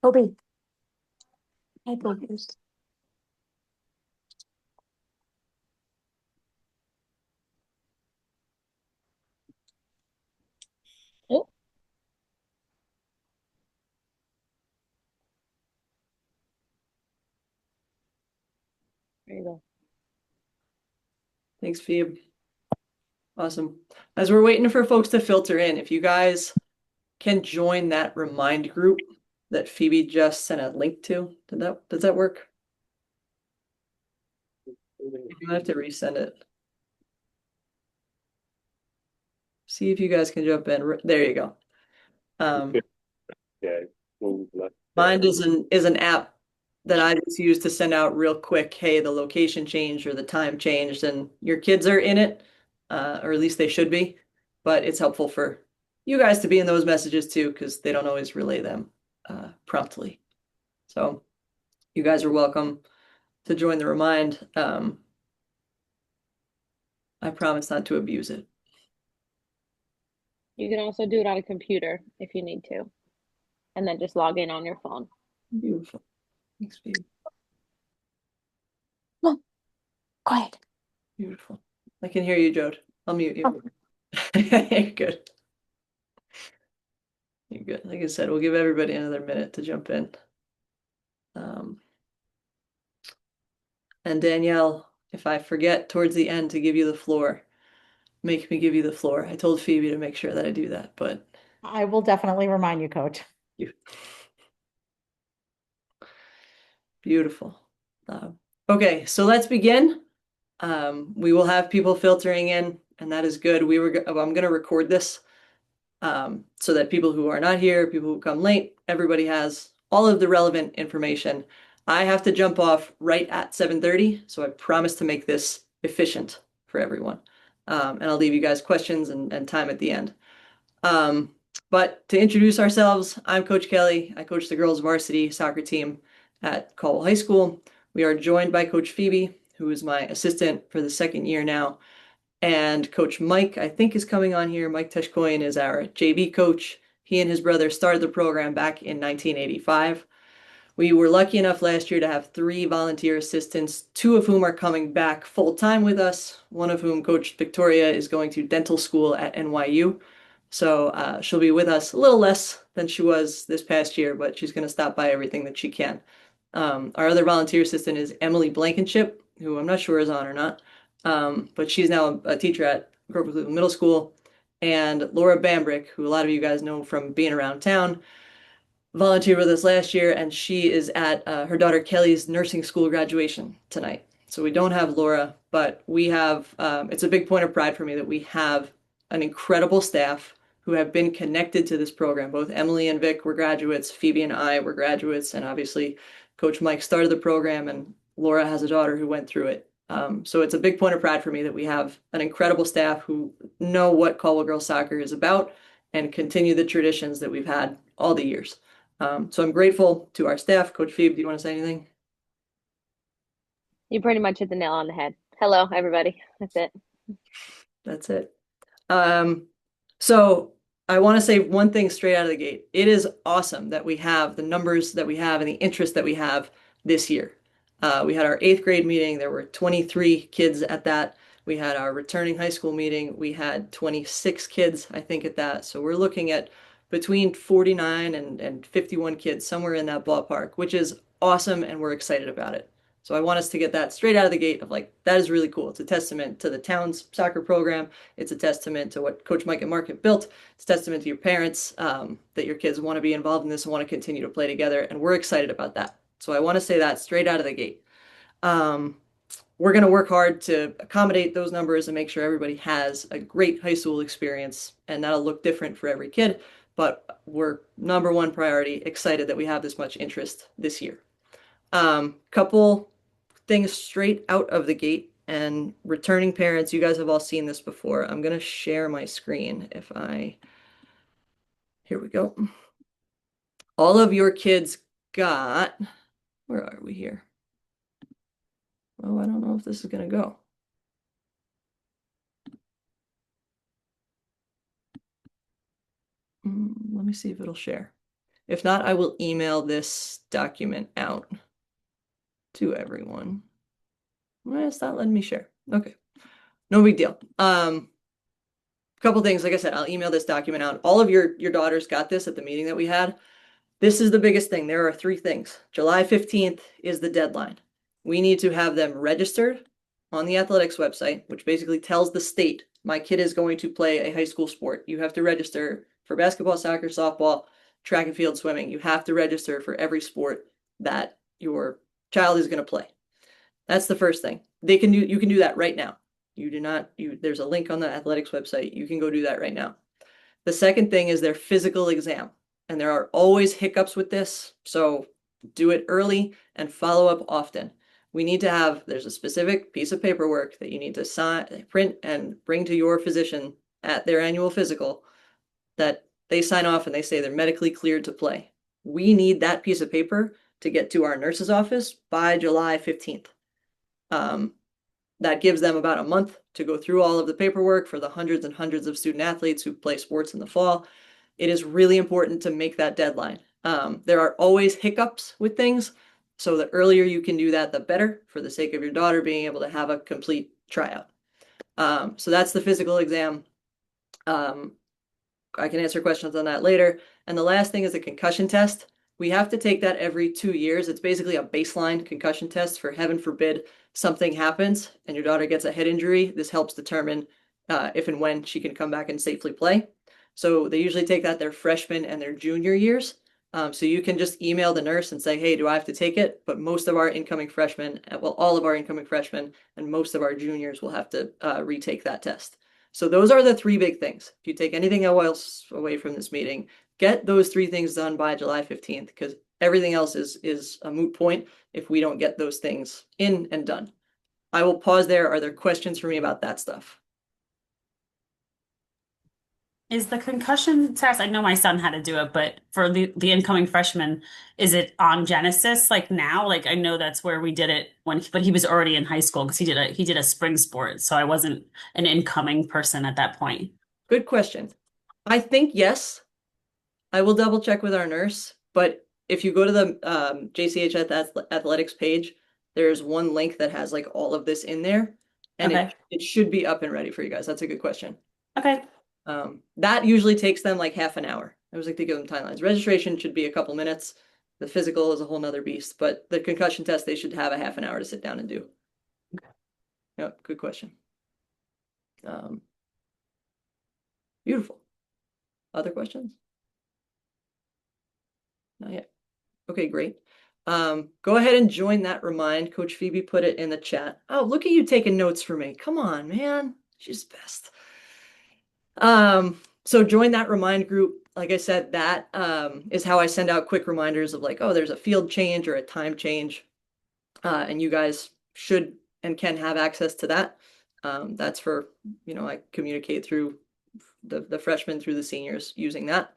Toby. Hi, Toby. Oh, there you go. Thanks, Phoebe. Awesome. As we're waiting for folks to filter in, if you guys can join that remind group that Phoebe just sent a link to, does that work? You have to resend it. See if you guys can jump in. There you go. Yeah. Mind is an app that I just use to send out real quick, hey, the location changed or the time changed, and your kids are in it, or at least they should be. But it's helpful for you guys to be in those messages too, because they don't always relay them promptly. So you guys are welcome to join the remind. I promise not to abuse it. You can also do it on a computer if you need to, and then just log in on your phone. Beautiful. Thanks, Phoebe. Quiet. Beautiful. I can hear you, Jode. I'll mute you. You're good. You're good. Like I said, we'll give everybody another minute to jump in. And Danielle, if I forget towards the end to give you the floor, make me give you the floor. I told Phoebe to make sure that I do that, but I will definitely remind you, Coach. you. Beautiful. Okay, so let's begin. We will have people filtering in, and that is good. I'm going to record this so that people who are not here, people who come late, everybody has all of the relevant information. I have to jump off right at 7:30, so I promise to make this efficient for everyone. And I'll leave you guys questions and time at the end. But to introduce ourselves, I'm Coach Kelly. I coach the girls varsity soccer team at Caldwell High School. We are joined by Coach Phoebe, who is my assistant for the second year now. And Coach Mike, I think, is coming on here. Mike Teshkoyan is our JV coach. He and his brother started the program back in 1985. We were lucky enough last year to have 3 volunteer assistants, 2 of whom are coming back full-time with us, one of whom, Coach Victoria, is going to dental school at NYU. So she'll be with us a little less than she was this past year, but she's going to stop by everything that she can. Our other volunteer assistant is Emily Blankenship, who I'm not sure is on or not, but she's now a teacher at Grover Cleveland Middle School. And Laura Bambrick, who a lot of you guys know from being around town, volunteered with us last year, and she is at her daughter Kelly's nursing school graduation tonight. So we don't have Laura, but we have, it's a big point of pride for me that we have an incredible staff who have been connected to this program. Both Emily and Vic were graduates, Phoebe and I were graduates, and obviously Coach Mike started the program, and Laura has a daughter who went through it. So it's a big point of pride for me that we have an incredible staff who know what Caldwell Girls Soccer is about and continue the traditions that we've had all the years. So I'm grateful to our staff. Coach Phoebe, do you want to say anything? You pretty much hit the nail on the head. Hello, everybody. That's it. That's it. So I want to say one thing straight out of the gate. It is awesome that we have the numbers that we have and the interest that we have this year. We had our 8th grade meeting. There were 23 kids at that. We had our returning high school meeting. We had 26 kids, I think, at that. So we're looking at between 49 and 51 kids, somewhere in that ballpark, which is awesome, and we're excited about it. So I want us to get that straight out of the gate of like, that is really cool. It's a testament to the town's soccer program. It's a testament to what Coach Mike and Mark have built. It's a testament to your parents that your kids want to be involved in this and want to continue to play together. And we're excited about that. So I want to say that straight out of the gate. We're going to work hard to accommodate those numbers and make sure everybody has a great high school experience. And that'll look different for every kid. But we're number one priority, excited that we have this much interest this year. Couple things straight out of the gate, and returning parents, you guys have all seen this before. I'm going to share my screen here we go. All of your kids got, where are we here? Oh, I don't know if this is going to go. me see if it'll share. If not, I will email this document out to everyone. Well, it's not letting me share. Okay. No big deal. Couple things, like I said, I'll email this document out. All of your daughters got this at the meeting that we had. This is the biggest thing. There are 3 things. July 15th is the deadline. We need to have them registered on the athletics website, which basically tells the state, my kid is going to play a high school sport. You have to register for basketball, soccer, softball, track and field, swimming. You have to register for every sport that your child is going to play. That's the first thing. You can do that right now. There's a link on the athletics website. You can go do that right now. The second thing is their physical exam. And there are always hiccups with this. So do it early and follow up often. We need to have, there's a specific piece of paperwork that you need to sign, print, and bring to your physician at their annual physical that they sign off and they say they're medically cleared to play. We need that piece of paper to get to our nurse's office by July 15th. That gives them about a month to go through all of the paperwork for the hundreds and hundreds of student athletes who play sports in the fall. It is really important to make that deadline. There are always hiccups with things, so the earlier you can do that, the better, for the sake of your daughter being able to have a complete tryout. So that's the physical exam. I can answer questions on that later. And the last thing is a concussion test. We have to take that every 2 years. It's basically a baseline concussion test for, heaven forbid, something happens and your daughter gets a head injury. This helps determine if and when she can come back and safely play. So they usually take that their freshman and their junior years. So you can just email the nurse and say, hey, do I have to take it? But most of our incoming freshmen, well, all of our incoming freshmen and most of our juniors will have to retake that test. So those are the 3 big things. If you take anything else away from this meeting, get those 3 things done by July 15th, because everything else is a moot point if we don't get those things in and done. I will pause there. Are there questions for me about that stuff? Is the concussion test, I know my son had to do it, but for the incoming freshman, is it on Genesis like now? Like I know that's where we did it but he was already in high school because he did a spring sport. So I wasn't an incoming person at that point. Good question. I think yes. I will double check with our nurse, but if you go to the JCH athletics page, there's one link that has like all of this in there, and Okay. it should be up and ready for you guys. That's a good question. Okay. That usually takes them like half an hour. I was like to give them timelines. Registration should be a couple minutes. The physical is a whole nother beast, but the concussion test, they should have a half an hour to sit down and do. Yep, good question. Beautiful. Other questions? Not yet. Okay, great. Go ahead and join that remind. Coach Phoebe put it in the chat. Oh, look at you taking notes for me. Come on, man. She's best. So join that remind group. Like I said, that is how I send out quick reminders of like, oh, there's a field change or a time change. And you guys should and can have access to that. That's for, I communicate through the freshmen through the seniors using that.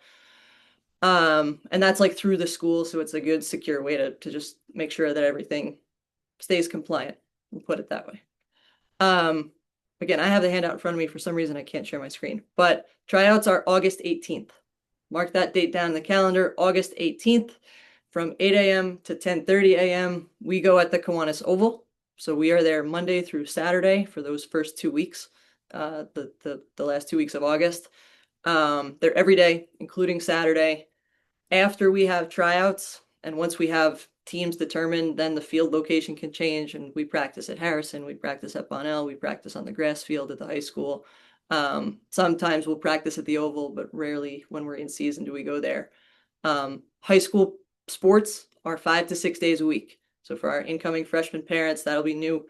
And that's like through the school. So it's a good, secure way to just make sure that everything stays compliant. We'll put it that way. Again, I have the handout in front of me. For some reason, I can't share my screen, but tryouts are August 18th. Mark that date down in the calendar, August 18th from 8 a.m. to 10:30 a.m. We go at the Kiwanis Oval. So we are there Monday through Saturday for those first 2 weeks, the last 2 weeks of August. They're every day, including Saturday. After we have tryouts, and once we have teams determined, then the field location can change, and we practice at Harrison, we practice at Bonnell, we practice on the grass field at the high school. Sometimes we'll practice at the Oval, but rarely when we're in season do we go there. High school sports are 5 to 6 days a week. So for our incoming freshman parents, that'll be new,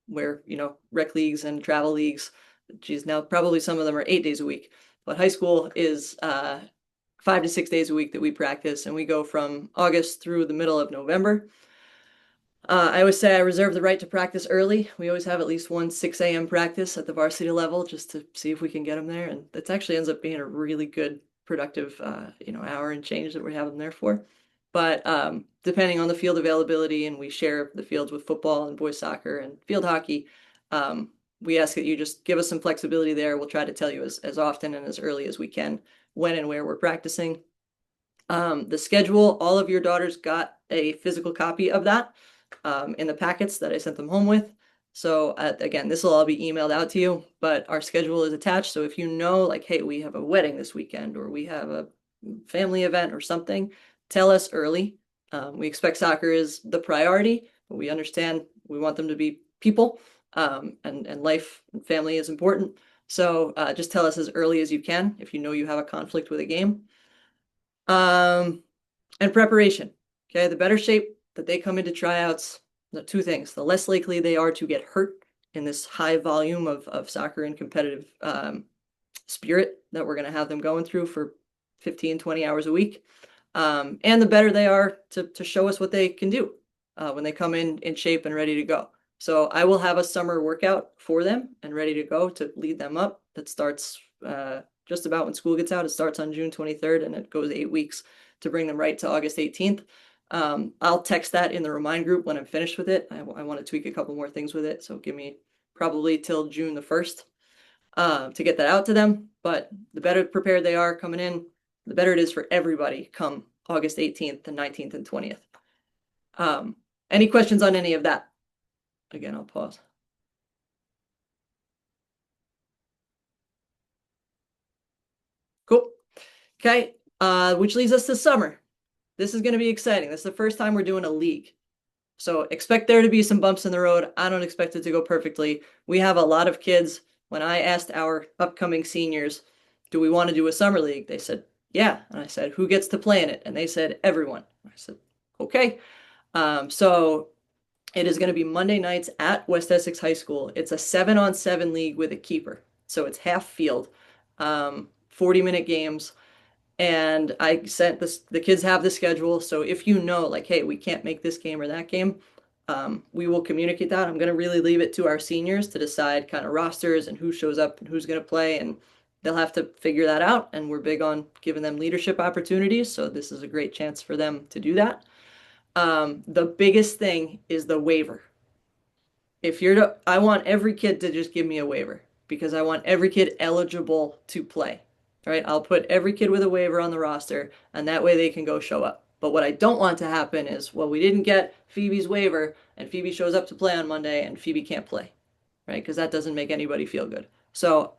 where, rec leagues and travel leagues, geez, now probably some of them are 8 days a week, but high school is 5 to 6 days a week that we practice, and we go from August through the middle of November. I always say I reserve the right to practice early. We always have at least one 6 a.m. practice at the varsity level just to see if we can get them there. And that actually ends up being a really good, productive, hour and change that we have them there for. But depending on the field availability, and we share the fields with football and boys soccer and field hockey, we ask that you just give us some flexibility there. We'll try to tell you as often and as early as we can when and where we're practicing. The schedule, all of your daughters got a physical copy of that in the packets that I sent them home with. So again, this will all be emailed out to you, but our schedule is attached. So if you know, like, hey, we have a wedding this weekend, or we have a family event or something, tell us early. We expect soccer is the priority, but we understand we want them to be people, and life and family is important. So just tell us as early as you can if you know you have a conflict with a game. And preparation. Okay, the better shape that they come into tryouts, the two things: the less likely they are to get hurt in this high volume of soccer and competitive spirit that we're going to have them going through for 15, 20 hours a week. And the better they are to show us what they can do when they come in shape and ready to go. So I will have a summer workout for them and ready to go to lead them up. That starts just about when school gets out. It starts on June 23rd and it goes 8 weeks to bring them right to August 18th. I'll text that in the Remind group when I'm finished with it. I want to tweak a couple more things with it. So give me probably till June the 1st to get that out to them. But the better prepared they are coming in, the better it is for everybody come August 18th and 19th and 20th. Any questions on any of that? Again, I'll pause. Cool. Okay, which leads us to summer. This is going to be exciting. This is the first time we're doing a league. So expect there to be some bumps in the road. I don't expect it to go perfectly. We have a lot of kids. When I asked our upcoming seniors, do we want to do a summer league? They said, yeah. And I said, who gets to play in it? And they said, everyone. I said, okay. So it is going to be Monday nights at West Essex High School. It's a 7-on-7 league with a keeper. So it's half field, 40-minute games. And I sent this, the kids have the schedule. So if you know, like, hey, we can't make this game or that game, we will communicate that. I'm going to really leave it to our seniors to decide kind of rosters and who shows up and who's going to play. And they'll have to figure that out. And we're big on giving them leadership opportunities. So this is a great chance for them to do that. The biggest thing is the waiver. If you're to, I want every kid to just give me a waiver because I want every kid eligible to play. Right? I'll put every kid with a waiver on the roster and that way they can go show up. But what I don't want to happen is, well, we didn't get Phoebe's waiver and Phoebe shows up to play on Monday and Phoebe can't play, right? Because that doesn't make anybody feel good. So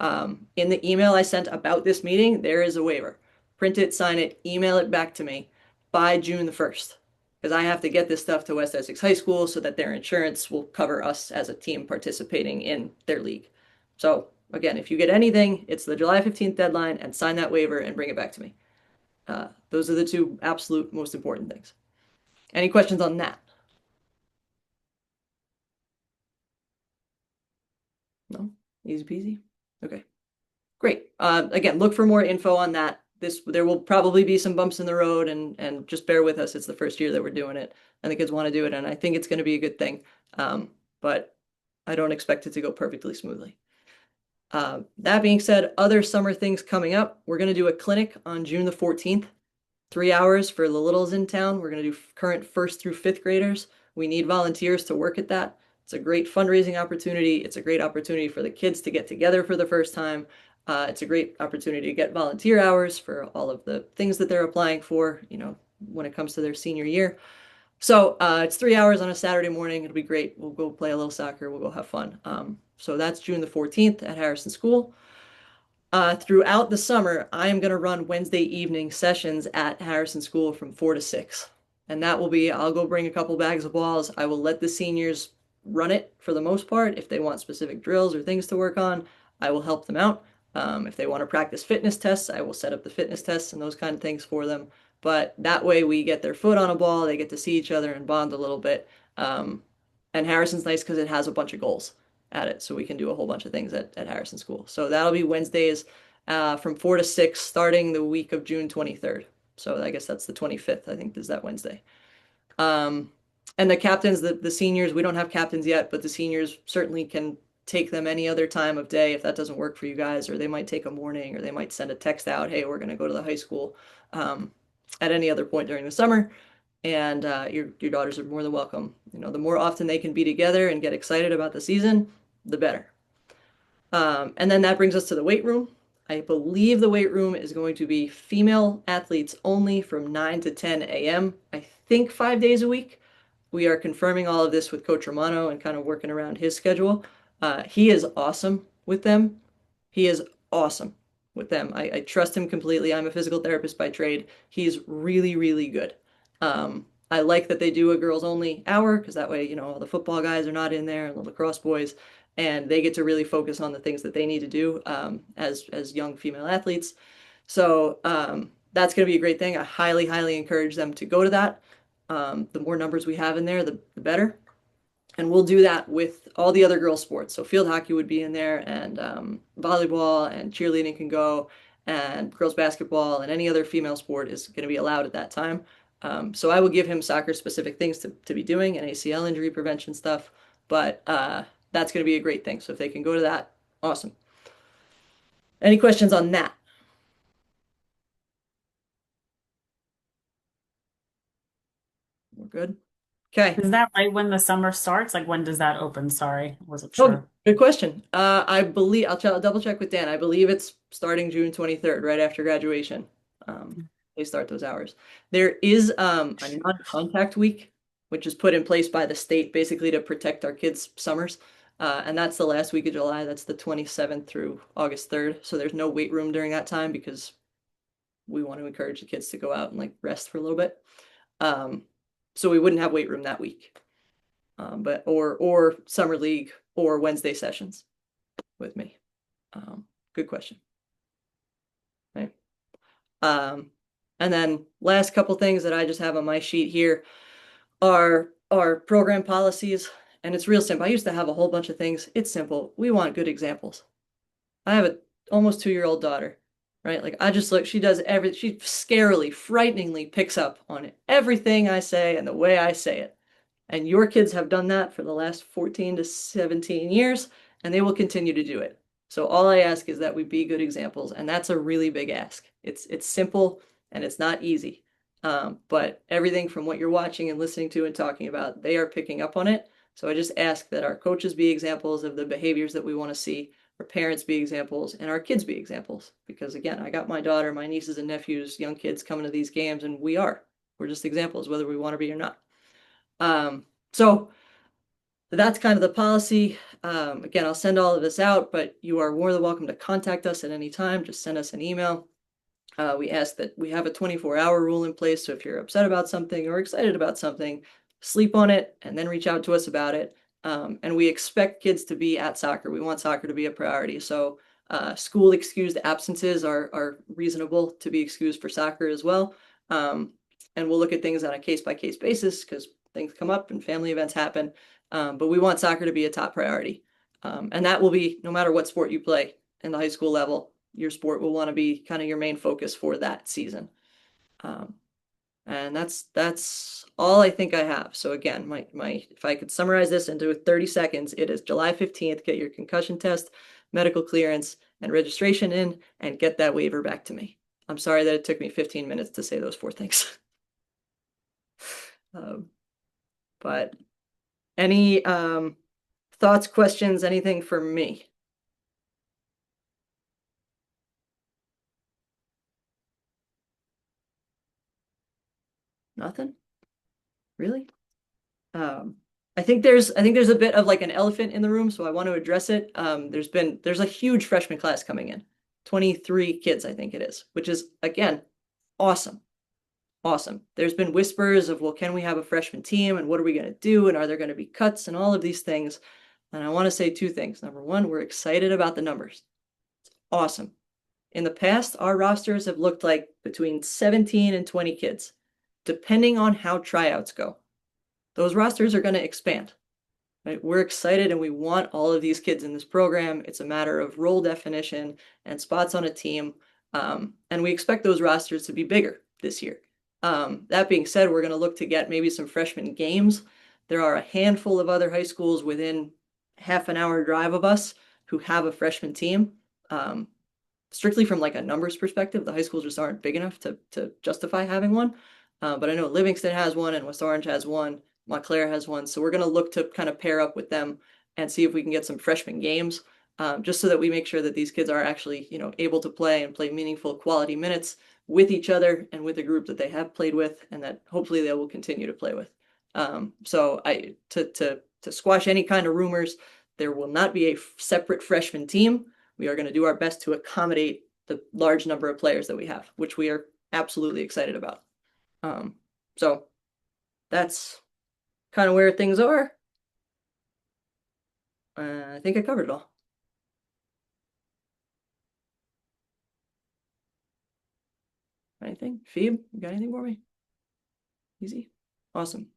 in the email I sent about this meeting, there is a waiver. Print it, sign it, email it back to me by June the 1st. Because I have to get this stuff to West Essex High School so that their insurance will cover us as a team participating in their league. So again, if you get anything, it's the July 15th deadline and sign that waiver and bring it back to me. Those are the two absolute most important things. Any questions on that? No? Easy peasy? Okay. Great. Again, look for more info on that. There will probably be some bumps in the road and just bear with us. It's the first year that we're doing it and the kids want to do it. And I think it's going to be a good thing. But I don't expect it to go perfectly smoothly. That being said, other summer things coming up. We're going to do a clinic on June the 14th, 3 hours for the littles in town. We're going to do current 1st through 5th graders. We need volunteers to work at that. It's a great fundraising opportunity. It's a great opportunity for the kids to get together for the first time. It's a great opportunity to get volunteer hours for all of the things that they're applying for, you know, when it comes to their senior year. So it's 3 hours on a Saturday morning. It'll be great. We'll go play a little soccer. We'll go have fun. So that's June the 14th at Harrison School. Throughout the summer, I am going to run Wednesday evening sessions at Harrison School from 4 to 6. And that will be, I'll go bring a couple bags of balls. I will let the seniors run it for the most part. If they want specific drills or things to work on, I will help them out. If they want to practice fitness tests, I will set up the fitness tests and those kind of things for them. But that way we get their foot on a ball, they get to see each other and bond a little bit. And Harrison's nice because it has a bunch of goals at it. So we can do a whole bunch of things at Harrison School. So that'll be Wednesdays from 4 to 6 starting the week of June 23rd. So I guess that's the 25th, I think is that Wednesday. And the captains, the seniors, we don't have captains yet, but the seniors certainly can take them any other time of day if that doesn't work for you guys, or they might take a morning, or they might send a text out, hey, we're going to go to the high school at any other point during the summer. And your daughters are more than welcome. You know, the more often they can be together and get excited about the season, the better. And then that brings us to the weight room. I believe the weight room is going to be female athletes only from 9 to 10 a.m. I think 5 days a week. We are confirming all of this with Coach Romano and kind of working around his schedule. He is awesome with them. He is awesome with them. I trust him completely. I'm a physical therapist by trade. He's really, really good. I like that they do a girls only hour because that way, all the football guys are not in there and the lacrosse boys, and they get to really focus on the things that they need to do as young female athletes. So that's going to be a great thing. I highly, highly encourage them to go to that. The more numbers we have in there, the better. And we'll do that with all the other girls' sports. So field hockey would be in there, and volleyball and cheerleading can go, and girls basketball and any other female sport is going to be allowed at that time. So I will give him soccer specific things to be doing and ACL injury prevention stuff, but that's going to be a great thing. So if they can go to that, awesome. Any questions on that? We're good. Okay. Is that right when the summer starts? Like when does that open? Sorry, I wasn't Oh, sure. good question. I believe I'll double check with Dan. I believe it's starting June 23rd, right after graduation. They start those hours. There is a non-contact week, which is put in place by the state basically to protect our kids' summers. And that's the last week of July. That's the 27th through August 3rd. So there's no weight room during that time because we want to encourage the kids to go out and like rest for a little bit. So we wouldn't have weight room that week. But or summer league or Wednesday sessions with me. Good question. Right. And then last couple things that I just have on my sheet here are program policies, and it's real simple. I used to have a whole bunch of things. It's simple. We want good examples. I have a almost 2-year-old daughter, right? Like I just look, she does she scarily, frighteningly picks up on everything I say and the way I say it. And your kids have done that for the last 14 to 17 years, and they will continue to do it. So all I ask is that we be good examples, and that's a really big ask. It's simple and it's not easy. But everything from what you're watching and listening to and talking about, they are picking up on it. So I just ask that our coaches be examples of the behaviors that we want to see, our parents be examples, and our kids be examples. Because again, I got my daughter, my nieces and nephews, young kids coming to these games, and we're just examples, whether we want to be or not. So that's kind of the policy. Again, I'll send all of this out, but you are more than welcome to contact us at any time. Just send us an email. We ask that we have a 24-hour rule in place. So if you're upset about something or excited about something, sleep on it and then reach out to us about it. And we expect kids to be at soccer. We want soccer to be a priority. So school excused absences are reasonable to be excused for soccer as well. And we'll look at things on a case-by-case basis because things come up and family events happen. But we want soccer to be a top priority. And that will be no matter what sport you play in the high school level, your sport will want to be kind of your main focus for that season. And that's all I think I have. So again, if I could summarize this into 30 seconds, it is July 15th, get your concussion test, medical clearance, and registration in, and get that waiver back to me. I'm sorry that it took me 15 minutes to say those 4 things. But any thoughts, questions, anything for me? Nothing? Really? I think there's a bit of like an elephant in the room, so I want to address it. There's a huge freshman class coming in. 23 kids, I think it is, which is again awesome. Awesome. There's been whispers of, well, can we have a freshman team and what are we going to do? And are there going to be cuts and all of these things? And I want to say 2 things. Number 1, we're excited about the numbers. It's awesome. In the past, our rosters have looked like between 17 and 20 kids, depending on how tryouts go. Those rosters are going to expand. Right? We're excited and we want all of these kids in this program. It's a matter of role definition and spots on a team. And we expect those rosters to be bigger this year. That being said, we're going to look to get maybe some freshman games. There are a handful of other high schools within half an hour drive of us who have a freshman team. Strictly from like a numbers perspective, the high schools just aren't big enough to justify having one. But I know Livingston has one and West Orange has one. Montclair has one. So we're going to look to kind of pair up with them and see if we can get some freshman games. just so that we make sure that these kids are actually, you know, able to play and play meaningful quality minutes with each other and with a group that they have played with, and that hopefully they will continue to play with. So to squash any kind of rumors, there will not be a separate freshman team. We are going to do our best to accommodate the large number of players that we have, which we are absolutely excited about. So that's kind of where things are. I think I covered it all. Anything? Phoebe, you got anything for me? Easy. Awesome.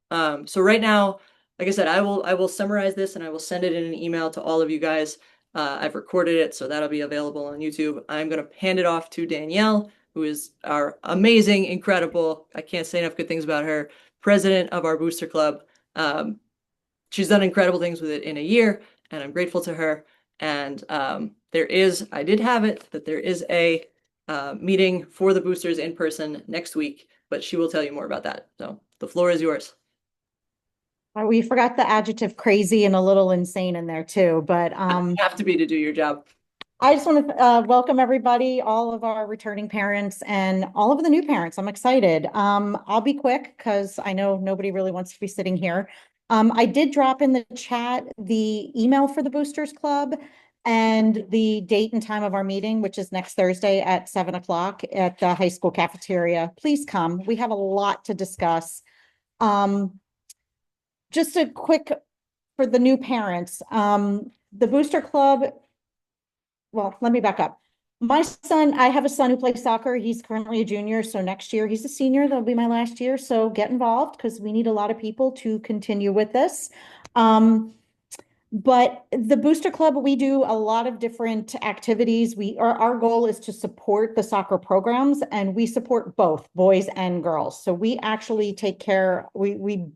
So right now, like I said, I will summarize this and I will send it in an email to all of you guys. I've recorded it, so that'll be available on YouTube. I'm going to hand it off to Danielle, who is our amazing, incredible, I can't say enough good things about her, president of our booster club. She's done incredible things with it in a year, and I'm grateful to her. And I did have it, that there is a meeting for the boosters in person next week, but she will tell you more about that. So the floor is yours. We forgot the adjective crazy and a little insane in there too, but You have to be to do your job. I just want to welcome everybody, all of our returning parents and all of the new parents. I'm excited. I'll be quick because I know nobody really wants to be sitting here. I did drop in the chat the email for the Boosters Club and the date and time of our meeting, which is next Thursday at 7 o'clock at the high school cafeteria. Please come. We have a lot to discuss. Just a quick for the new parents. The Booster Club, well, let me back up. My son, I have a son who plays soccer. He's currently a junior. So next year he's a senior. That'll be my last year. So get involved because we need a lot of people to continue with this. But the Booster Club, we do a lot of different activities. Our goal is to support the soccer programs, and we support both boys and girls. So we actually take care, we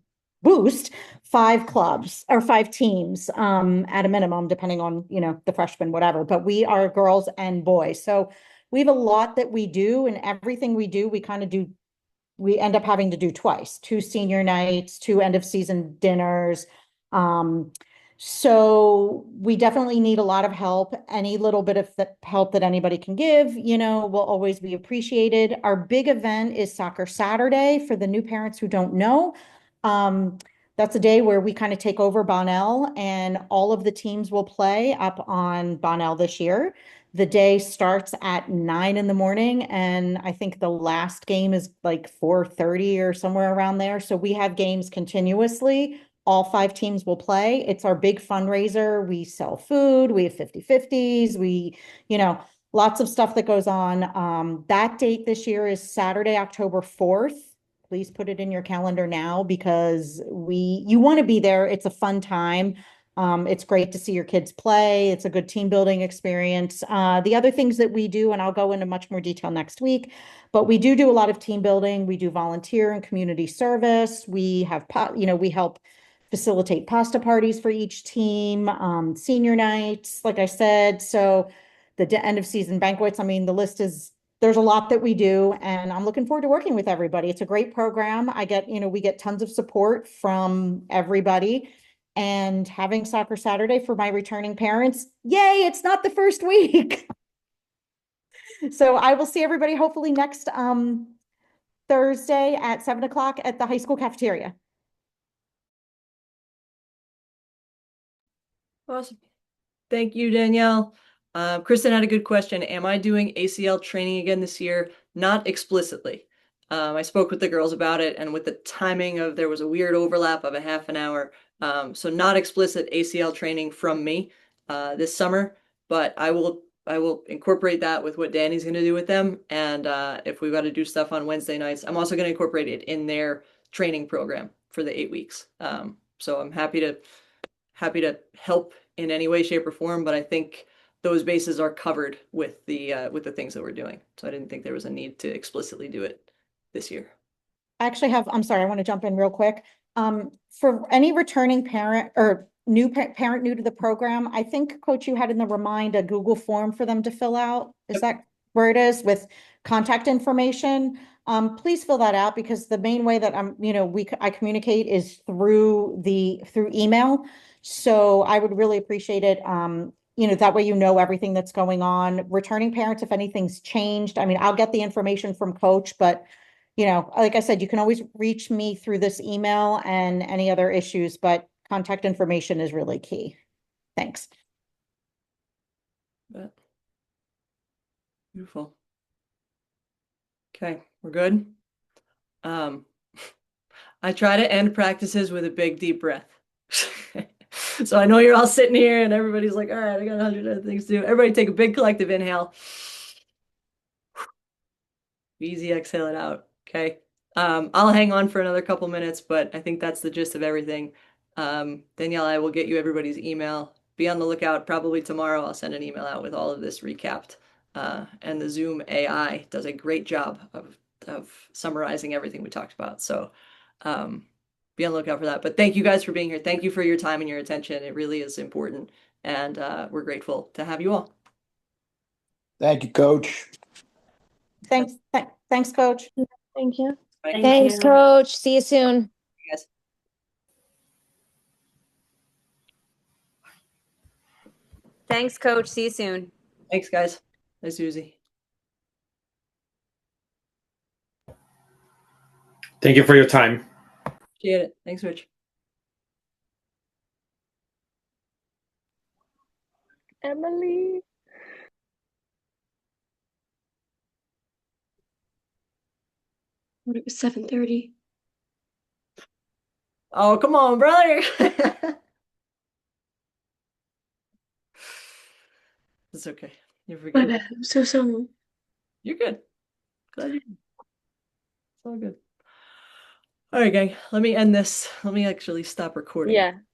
boost 5 clubs or 5 teams at a minimum, depending on, you know, the freshmen, whatever, but we are girls and boys. So we have a lot that we do, and everything we do, we end up having to do twice, 2 senior nights, 2 end of season dinners. So we definitely need a lot of help. Any little bit of help that anybody can give, you know, will always be appreciated. Our big event is Soccer Saturday for the new parents who don't know. That's a day where we kind of take over Bonnell, and all of the teams will play up on Bonnell this year. The day starts at 9 in the morning, and I think the last game is like 4:30 or somewhere around there. So we have games continuously. All 5 teams will play. It's our big fundraiser. We sell food. We have 50/50s. You know, lots of stuff that goes on. That date this year is Saturday, October 4th. Please put it in your calendar now because you want to be there. It's a fun time. It's great to see your kids play. It's a good team building experience. The other things that we do, and I'll go into much more detail next week, but we do a lot of team building. We do volunteer and community service. We have, we help facilitate pasta parties for each team, senior nights, like I said. So the end of season banquets, I mean, there's a lot that we do, and I'm looking forward to working with everybody. It's a great program. We get tons of support from everybody, and having Soccer Saturday for my returning parents. Yay, it's not the first week. So I will see everybody hopefully next Thursday at 7 o'clock at the high school cafeteria. Awesome. Thank you, Danielle. Kristen had a good question. Am I doing ACL training again this year? Not explicitly. I spoke with the girls about it, and with the timing there was a weird overlap of a half an hour. So not explicit ACL training from me this summer, but I will incorporate that with what Danny's going to do with them. And if we've got to do stuff on Wednesday nights, I'm also going to incorporate it in their training program for the 8 weeks. So I'm happy to help in any way, shape, or form, but I think those bases are covered with the things that we're doing. So I didn't think there was a need to explicitly do it this year. I actually I'm sorry, I want to jump in real quick. For any returning parent or new parent new to the program, I think, Coach, you had in the Remind a Google form for them to fill out. Is that where it is with contact information? Please fill that out, because the main way that I communicate is through email. So I would really appreciate it. that way you know everything that's going on. Returning parents, if anything's changed, I mean, I'll get the information from coach, but like I said, you can always reach me through this email and any other issues, but contact information is really key. Thanks. Bet. Beautiful. Okay, we're good. I try to end practices with a big deep breath. So I know you're all sitting here and everybody's like, all right, I got 100 other things to do. Everybody take a big collective inhale. Easy exhale it out. Okay. I'll hang on for another couple minutes, but I think that's the gist of everything. Danielle, I will get you everybody's email. Be on the lookout. Probably tomorrow I'll send an email out with all of this recapped. And the Zoom AI does a great job of summarizing everything we talked about. So be on the lookout for that. But thank you guys for being here. Thank you for your time and your attention. It really is important. And we're grateful to have you all. Thank you, Coach. Thanks, coach. Thank you. Bye. Thanks, Coach. See you soon. Guys. Thanks, Coach. See you soon. Thanks, guys. Bye, Susie. Thank you for your time. Appreciate it. Thanks, Rich. Emily. It was 7:30. Oh, come on, brother. It's okay. You're My forgiven. bad. I'm so sorry. You're good. Glad you're good. It's all good. All right, gang. Let me end this. Let me actually stop recording. Yeah.